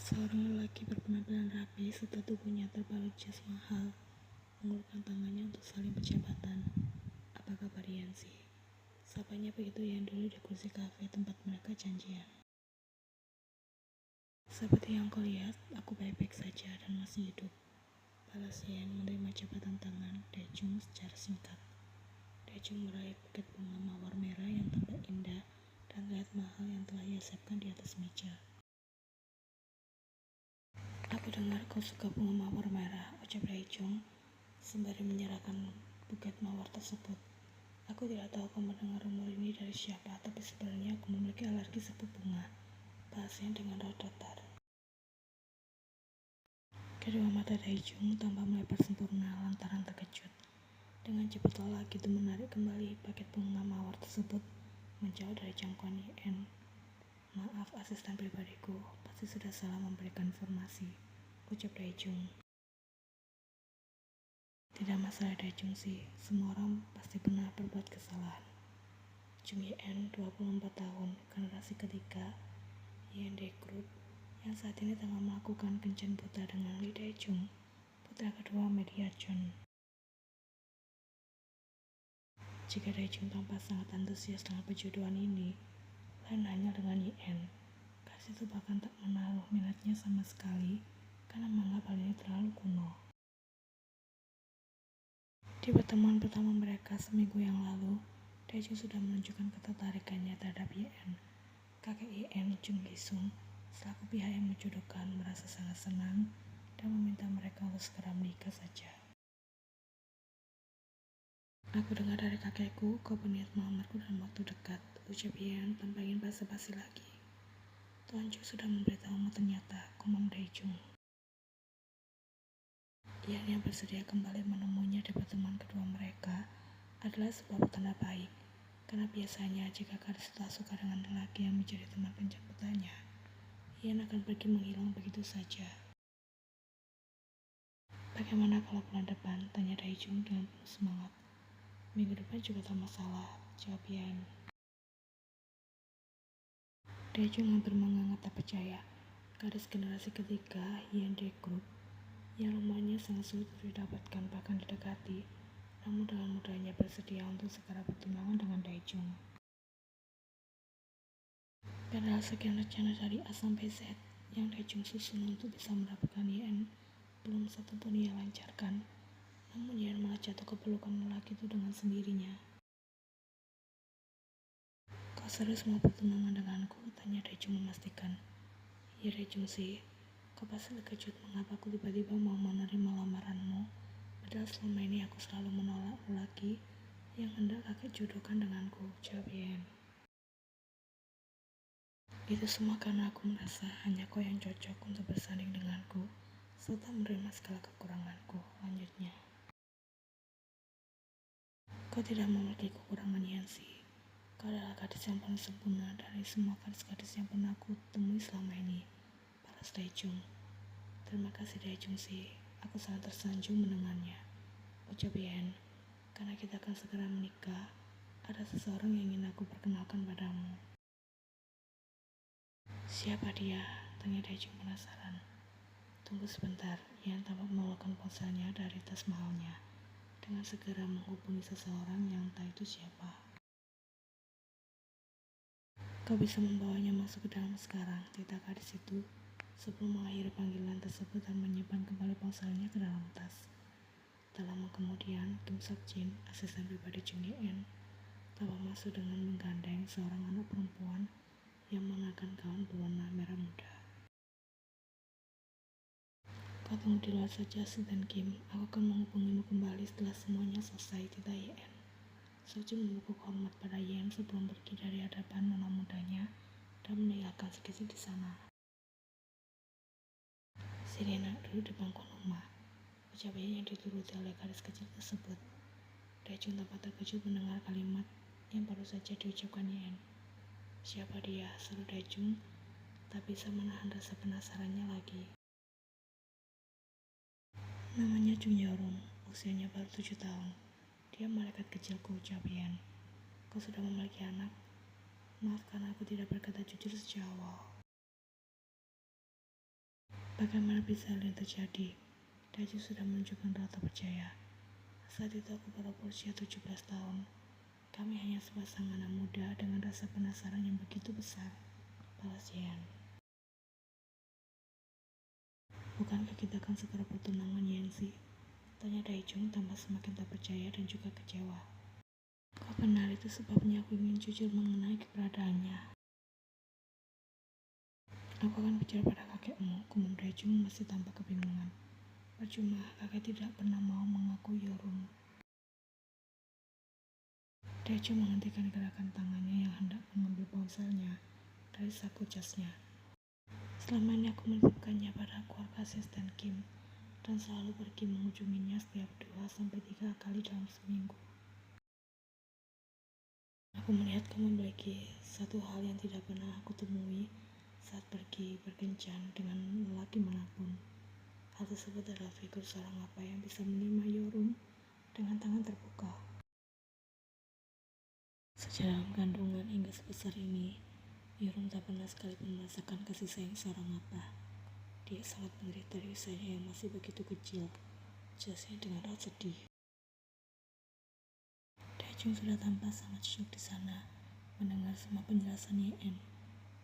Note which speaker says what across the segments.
Speaker 1: Seorang lelaki berpenampilan rapi serta tubuhnya terbalut jas mahal mengulurkan tangannya untuk saling percepatan. Apa kabar Yansi? Sapanya begitu yang dulu di kursi kafe tempat mereka janjian. Seperti yang kau lihat, aku baik-baik saja dan masih hidup. Balas Yan menerima jabatan tangan Dae-jung secara singkat. Dae-jung meraih buket bunga mawar merah yang tampak indah dan terlihat mahal yang telah ia siapkan di atas meja. Aku dengar kau suka bunga mawar merah, ucap Dae-jung sembari menyerahkan buket mawar tersebut. Aku tidak tahu kau mendengar rumor ini dari siapa, tapi sebenarnya aku memiliki alergi serbuk bunga. Bahasanya dengan raut datar. Kedua mata Dae-jung tampak melebar sempurna lantaran terkejut. Dengan cepat lelaki itu menarik kembali paket bunga mawar tersebut menjauh dari jangkauan Yen. Maaf asisten pribadiku, pasti sudah salah memberikan informasi, ucap Dae-jung. Tidak masalah Dae-jung sih, semua orang pasti pernah berbuat kesalahan. Jung Yen, 24 tahun, generasi ketiga Hyundai Group, yang saat ini tengah melakukan kencan buta dengan Lee Dae-jung, putra kedua Media John. Jika Dae-jung tampak sangat antusias dengan perjodohan ini, lain hanya dengan Yen. Gadis itu bahkan tak menaruh minatnya sama sekali karena menganggap hal ini terlalu kuno. Di pertemuan pertama mereka seminggu yang lalu, Dae-jung sudah menunjukkan ketertarikannya terhadap Yen. Kakek Yen, Jung Gi-sung, selaku pihak yang menjodohkan, merasa sangat senang dan meminta mereka untuk segera menikah saja. Aku dengar dari kakekku, kau berniat melamarku dalam waktu dekat, ucap Yen tanpa ingin basa-basi lagi. Tuan Ju sudah memberitahumu ternyata, komang Dae-jung. Yen yang bersedia kembali menemuinya di pertemuan kedua mereka adalah sebuah petanda baik, karena biasanya jika gadis telah suka dengan lelaki yang menjadi teman kencan butanya, Yen akan pergi menghilang begitu saja. Bagaimana kalau bulan depan? Tanya Dae-jung dengan penuh semangat. Minggu depan juga tak masalah, jawab Yen. Dae-jung hampir menganggap tak percaya. Gadis generasi ketiga Hyundai Group yang rumahnya sangat sulit didapatkan bahkan didekati, namun dengan mudahnya bersedia untuk segera bertunangan dengan Dae-jung. Padahal sekian rencana dari A sampai Z yang Dae-jung susun untuk bisa mendapatkan Yen, belum satu pun ia lancarkan. Namun Yen malah jatuh ke pelukan lelaki itu dengan sendirinya. Kau serius mau bertunangan denganku? Tanya Dae-jung memastikan. Ya Dae-jung sih, kau pasti terkejut mengapa aku tiba-tiba mau menerima lamaranmu. Padahal selama ini aku selalu menolak lelaki yang hendak kakek jodohkan denganku, jawab Yen. Itu semua karena aku merasa hanya kau yang cocok untuk bersanding denganku, serta menerima segala kekuranganku, lanjutnya. Kau tidak memiliki kekurangan Yansi. Kau adalah gadis yang paling sempurna dari semua gadis-gadis yang pernah aku temui selama ini, balas Dae-jung. Terima kasih Dae-jung sih, aku sangat tersanjung mendengarnya, ucap Yen. Karena kita akan segera menikah, ada seseorang yang ingin aku perkenalkan padamu. Siapa dia? Tanya Dae-jung penasaran. Tunggu sebentar, Yen tampak mengeluarkan ponselnya dari tas mahalnya dengan segera menghubungi seseorang yang entah itu siapa. Kau bisa membawanya masuk ke dalam sekarang, titah gadis itu sebelum mengakhiri panggilan tersebut dan menyimpan kembali ponselnya ke dalam tas. Tak lama kemudian, Kim Sak-jin, asisten pribadi Jung Yen, tampak masuk dengan menggandeng seorang anak perempuan yang mengenakan gaun berwarna merah muda. Kau tunggu di luar saja, asisten Kim. Aku akan menghubungimu kembali setelah semuanya selesai, titah Yen. Sak-jin membungkuk hormat pada Yen sebelum pergi dari hadapan nona mudanya dan meninggalkan sedikit di sana. Serena duduk di bangku rumah, ucap Yen yang dituruti oleh gadis kecil tersebut. Dae-jung tampak terkejut mendengar kalimat yang baru saja diucapkan Yen. Siapa dia? Seru Dae-jung, tak bisa menahan rasa penasarannya lagi. Namanya Jung Yorung, usianya baru 7 tahun. Dia malaikat kecilku, ucap Yen. Kau sudah memiliki anak? Maaf karena aku tidak berkata jujur sejak awal. Bagaimana bisa hal yang terjadi? Daejeon sudah menunjukkan rasa percaya. Saat itu aku baru berusia 17 tahun. Kami hanya sepasang anak muda dengan rasa penasaran yang begitu besar. Balas Yeon. Bukankah kita akan segera bertunangan, Yansi? Tanya Daejeon tanpa semakin tak percaya dan juga kecewa. Kau benar, itu sebabnya aku ingin jujur mengenai keberadaannya. Aku akan bicara pada kakekmu, kumum Daejeon masih tanpa kebingungan. Percuma, kakek tidak pernah mau mengaku Yorum. Daejeon menghentikan gerakan tangannya yang hendak mengambil ponselnya dari saku jasnya. Selama ini aku menitipkannya pada keluarga asisten Kim dan selalu pergi mengunjunginya setiap 2-3 kali dalam seminggu. Aku melihat kamu memiliki satu hal yang tidak pernah aku temui saat pergi berkencan dengan lelaki manapun. Hal tersebut adalah figur seorang apa yang bisa menerima Yorum dengan tangan terbuka. Sejak dalam kandungan hingga sebesar ini, Yorum tak pernah sekalipun merasakan kasih sayang seorang apa. Dia sangat menderita di usianya yang masih begitu kecil, jelasnya dengan raut sedih. Daejeon sudah tampak sangat syok di sana mendengar semua penjelasan Yeon.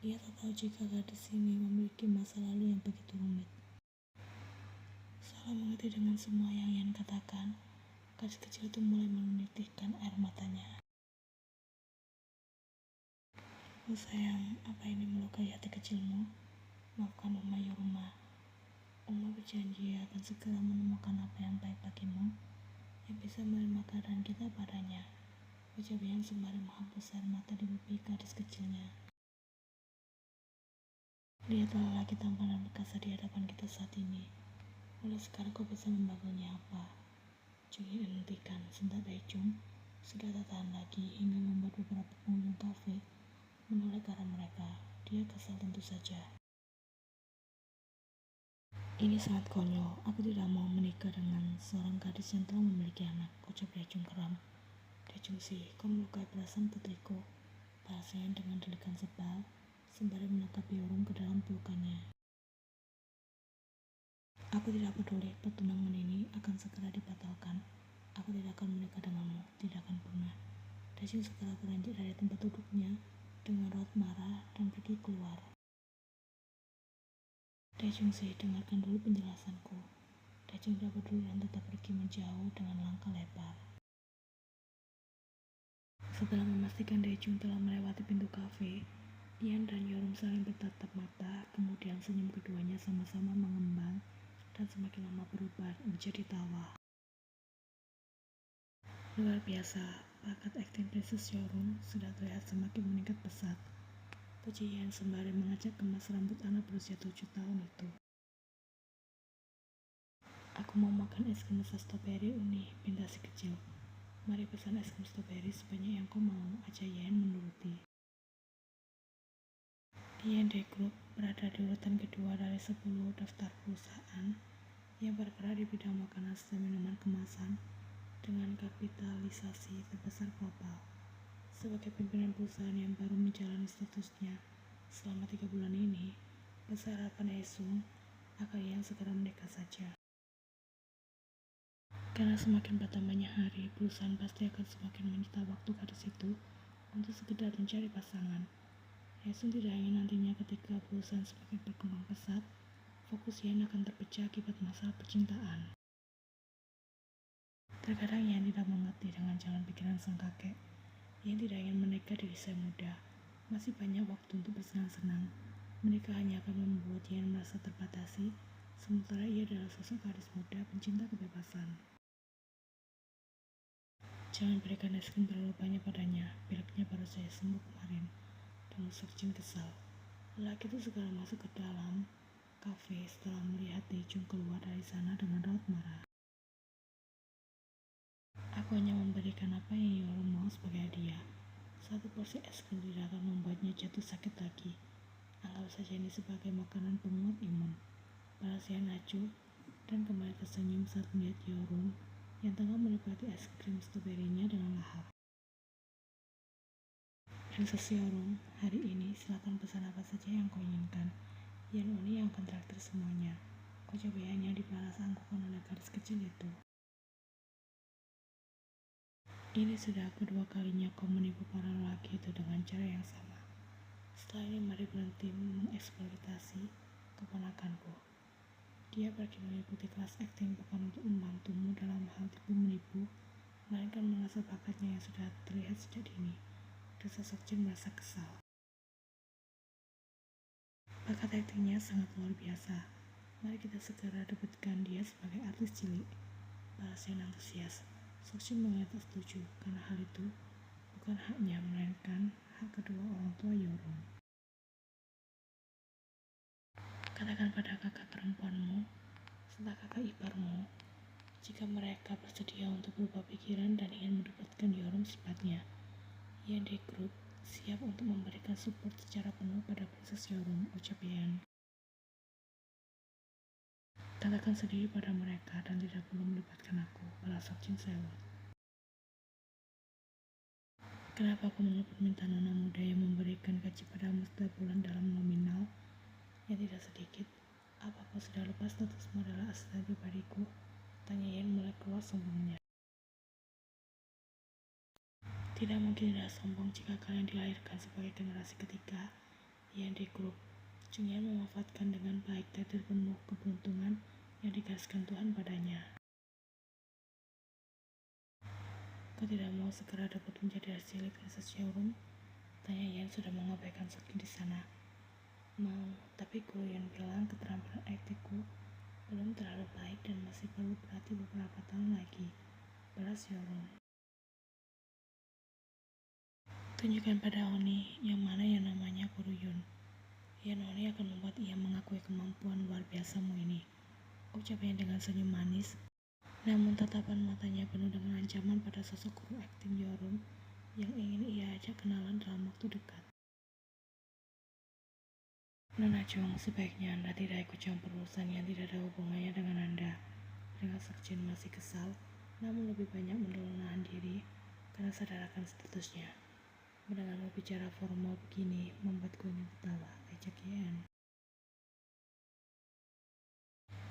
Speaker 1: Ia tak tahu jika gadis ini memiliki masa lalu yang begitu rumit. Setelah mengerti dengan semua yang Yeon katakan, gadis kecil itu mulai menitikkan air matanya. Oh sayang, apa ini melukai hati kecilmu? Maafkan Uma Yoruma. Uma berjanji akan segera menemukan apa yang baik bagimu, yang bisa menerima keadaan kita padanya. Ucap Yeon sembari menghapus air mata di pipi gadis kecilnya. Lihatlah lelaki tampan dan perkasa di hadapan kita saat ini. Mulai sekarang kau bisa membantunya apa? Jung Yeon hentikan sebentar. Daejeon sudah tak tahan lagi hingga membuat beberapa pengunjung kafe menoleh ke arah mereka. Dia kesal tentu saja. Ini sangat konyol. Aku tidak mau menikah dengan seorang gadis yang telah memiliki anak, ucap Daejeon keram. Daejeon sih, kau melukai perasaan putriku. Balasnya dengan delikan sebal, sembari menangkap Yorum ke dalam pelukannya. Aku tidak peduli, pertunangan ini akan segera dibatalkan. Aku tidak akan menikah denganmu, tidak akan pernah. Daejeon segera beranjak dari tempat duduknya dengan raut marah dan pergi keluar. Daejeon sih, dengarkan dulu penjelasanku. Daejeon tidak peduli dan tetap pergi menjauh dengan langkah lebar. Setelah memastikan Daejeon telah melewati pintu kafe, Yeon dan Yorum saling bertatap mata, kemudian senyum keduanya sama-sama mengembang dan semakin lama berubah menjadi tawa. Luar biasa, bakat akting Princess Yorum sudah terlihat semakin meningkat pesat. Puji Yeon sembari mengajak kemas rambut anak berusia 7 tahun itu. Aku mau makan es krim rasa stroberi uni, pinta si kecil. Mari pesan es krim stroberi sebanyak yang kau mau, aja Yeon menuruti. D&D Group berada di urutan kedua dari 10 daftar perusahaan yang bergerak di bidang makanan dan minuman kemasan dengan kapitalisasi terbesar global. Sebagai pimpinan perusahaan yang baru menjalani statusnya selama 3 bulan ini, besar harapan Esung agar yang segera menikah saja. Karena semakin bertambahnya hari, perusahaan pasti akan semakin menyita waktu gadis itu untuk sekedar mencari pasangan. Esung tidak ingin nantinya ketika perusahaan semakin berkembang pesat, fokus Yeon akan terpecah akibat masalah percintaan. Terkadang Yeon tidak mengerti dengan jalan pikiran sang kakek. Yeon tidak ingin menikah di usia muda, masih banyak waktu untuk bersenang-senang. Menikah hanya akan membuat Yeon merasa terbatasi, sementara ia adalah sosok gadis muda pencinta kebebasan. Jangan berikan es krim terlalu banyak padanya, pileknya baru saja sembuh kemarin. Dan Seokjin kesal. Lelaki itu segera masuk ke dalam kafe setelah melihat Daejeon keluar dari sana dengan raut marah. Aku hanya memberikan apa yang Yorum mau sebagai hadiah. Satu porsi es krim tidak akan membuatnya jatuh sakit lagi. Anggap saja ini sebagai makanan penguat imun. Balas Yeon acuh dan kembali tersenyum saat melihat Yorum yang tengah menikmati es krim stroberinya dengan lahap. Princess Yorum, hari ini silakan pesan apa saja yang kau inginkan. Yan Oni yang akan traktir semuanya. Ucap Yan yang dibalas angkuhan oleh gadis kecil itu. Ini sudah kedua kalinya kau menipu para lelaki itu dengan cara yang sama. Setelah ini mari berhenti mengeksploitasi keponakanku. Dia pergi mengikuti kelas akting bukan untuk membantumu dalam hal tipu menipu, melainkan mengasah bakatnya yang sudah terlihat sejak dini. Desa Sokjin merasa kesal. Bakat aktingnya sangat luar biasa. Mari kita segera dapatkan dia sebagai artis cilik. Balas yang antusias. Sokjin mengaku setuju karena hal itu bukan haknya melainkan hak kedua orang tua Yeorum. Katakan pada kakak perempuanmu serta kakak iparmu jika mereka bersedia untuk berubah pikiran dan ingin mendapatkan Yeorum secepatnya. Yan Group siap untuk memberikan support secara penuh pada proses Yeorum, ucap Yan. Katakan sendiri pada mereka dan tidak perlu melibatkan aku, balas Sokjin sewot. Kenapa aku meminta nona muda yang memberikan gaji padamu setiap bulan dalam nominal yang tidak sedikit? Apa kau sudah lupa statusmu adalah asisten pribadiku? Tanya Yan mulai keluar sombongnya. Tidak mungkin tidak sombong jika kalian dilahirkan sebagai generasi ketiga Yan Group. Chung Yan memanfaatkan dengan baik takdir penuh keberuntungan yang digariskan Tuhan padanya. Kau tidak mau segera dapat menjadi hasil princess Yeorum? Tanya Yan sudah mengabaikan Sokjin di sana. Mau, tapi guru Yan bilang keterampilan aktingku belum terlalu baik dan masih perlu berlatih beberapa tahun lagi. Balas Yeorum. Tunjukkan pada Oni yang mana yang namanya Guru Yun. Yan Oni akan membuat ia mengakui kemampuan luar biasamu ini. Ucapnya dengan senyum manis. Namun tatapan matanya penuh dengan ancaman pada sosok guru akting Yeorum yang ingin ia ajak kenalan dalam waktu dekat. Nona Chung, sebaiknya Anda tidak ikut campur urusan yang tidak ada hubungannya dengan Anda. Dengan Sokjin masih kesal, namun lebih banyak menahan diri karena sadar akan statusnya. Mendengarmu bicara formal begini membuatku ingin ketawa, ajak Yan.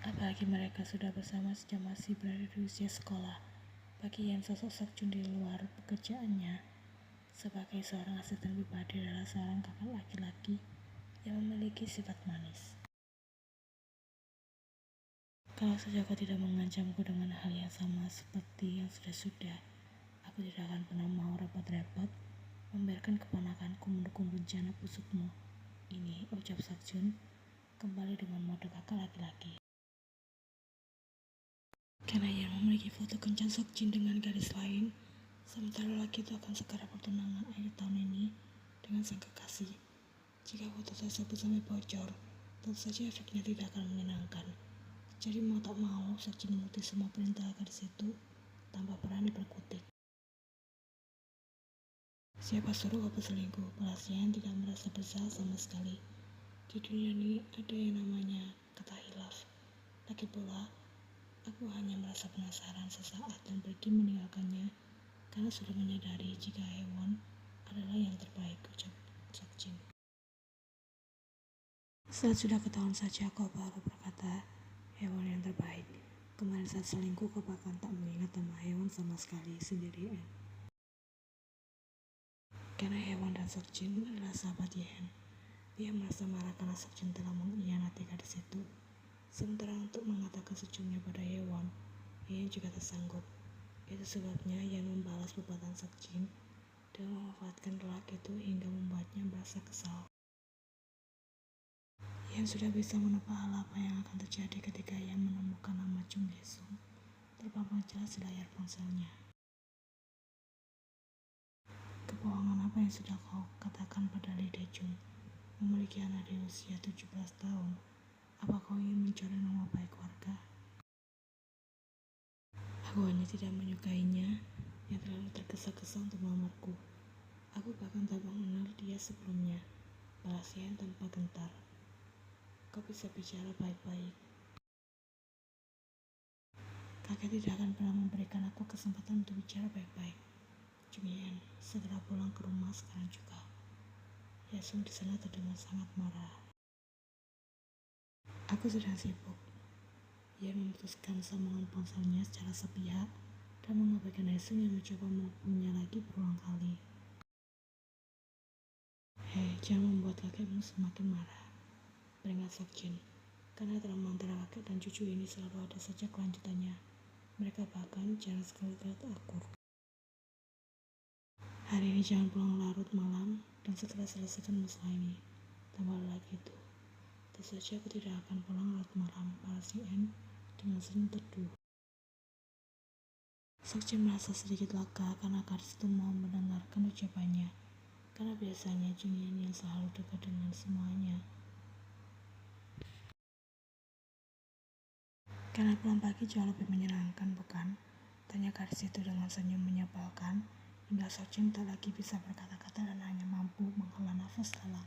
Speaker 1: Apalagi mereka sudah bersama sejak masih berada di usia sekolah. Bagi Yan, sosok Sokjin di luar pekerjaannya sebagai seorang asisten pribadi adalah seorang kakak laki-laki yang memiliki sifat manis. Kalau saja kau tidak mengancamku dengan hal yang sama seperti yang sudah-sudah, aku tidak akan pernah mau repot-repot membiarkan keponakanku mendukung rencana busukmu. Ini, ucap Sokjin kembali dengan mode kakak laki-laki. Karena Yan memiliki foto kencan Sokjin dengan gadis lain, sementara lelaki itu akan segera bertunangan akhir tahun ini dengan sang kekasih. Jika foto tersebut sampai bocor, tentu saja efeknya tidak akan menyenangkan. Jadi mau tak mau, Sokjin menuruti semua perintah gadis itu tanpa berani berkutik. Siapa suruh aku selingkuh? Balas Yan tidak merasa bersalah sama sekali. Di dunia ini ada yang namanya kata hilaf. Lagi pula, aku hanya merasa penasaran sesaat dan pergi meninggalkannya karena sudah menyadari jika Hewon adalah yang terbaik, ucap Sokjin. Saat sudah ketahuan saja kau baru berkata Hewon yang terbaik. Kemarin saat selingkuh kau bahkan tak mengingat nama Hewon sama sekali sendirian. Karena Hewon dan Sokjin adalah sahabat Yan. Dia merasa marah karena Sokjin telah mengkhianati gadis itu. Sementara untuk mengatakan sejujurnya pada Hewon, Yan juga tak sanggup. Itu sebabnya Yan membalas perbuatan Sokjin dan memanfaatkan lelaki itu hingga membuatnya merasa kesal. Yan sudah bisa menebak hal apa yang akan terjadi ketika Yan menemukan nama Chung Hae-sung terpampang jelas di layar ponselnya. Kebohongan apa yang sudah kau katakan pada Lee Dae-jung? Memiliki anak di usia 17 tahun. Apa kau ingin mencuri nama baik warga? Aku hanya tidak menyukainya yang terlalu tergesa-gesa untuk melamarku. Aku bahkan tak mengenal dia sebelumnya. Balas Yan tanpa gentar. Kau bisa bicara baik-baik. Kakek tidak akan pernah memberikan aku kesempatan untuk bicara baik-baik. Chung Yan, segera pulang ke rumah sekarang juga. Hae-sung di sana terdengar sangat marah. Aku sedang sibuk. Ia memutuskan sambungan ponselnya secara sepihak dan mengabaikan Haesung yang mencoba menghubunginya lagi berulang kali. Hei, jangan membuat kakekmu semakin marah, peringat Seokjin. Karena drama antara kakek dan cucu ini selalu ada saja kelanjutannya. Mereka bahkan jarang sekali terlihat akur. Hari ini jangan pulang larut malam dan segera selesaikan masalah ini. Tambah lagi itu. Tentu saja aku tidak akan pulang larut malam, balas si En dengan senyum teduh. Seokjin merasa sedikit lega karena gadis itu mau mendengarkan ucapannya. Karena biasanya Junhyun yang selalu dekat dengan semuanya. Karena pulang pagi jauh lebih menyenangkan, bukan? Tanya gadis itu dengan senyum menyebalkan, hingga Seokjin tak lagi bisa berkata-kata dan hanya mampu menghela nafas dalam.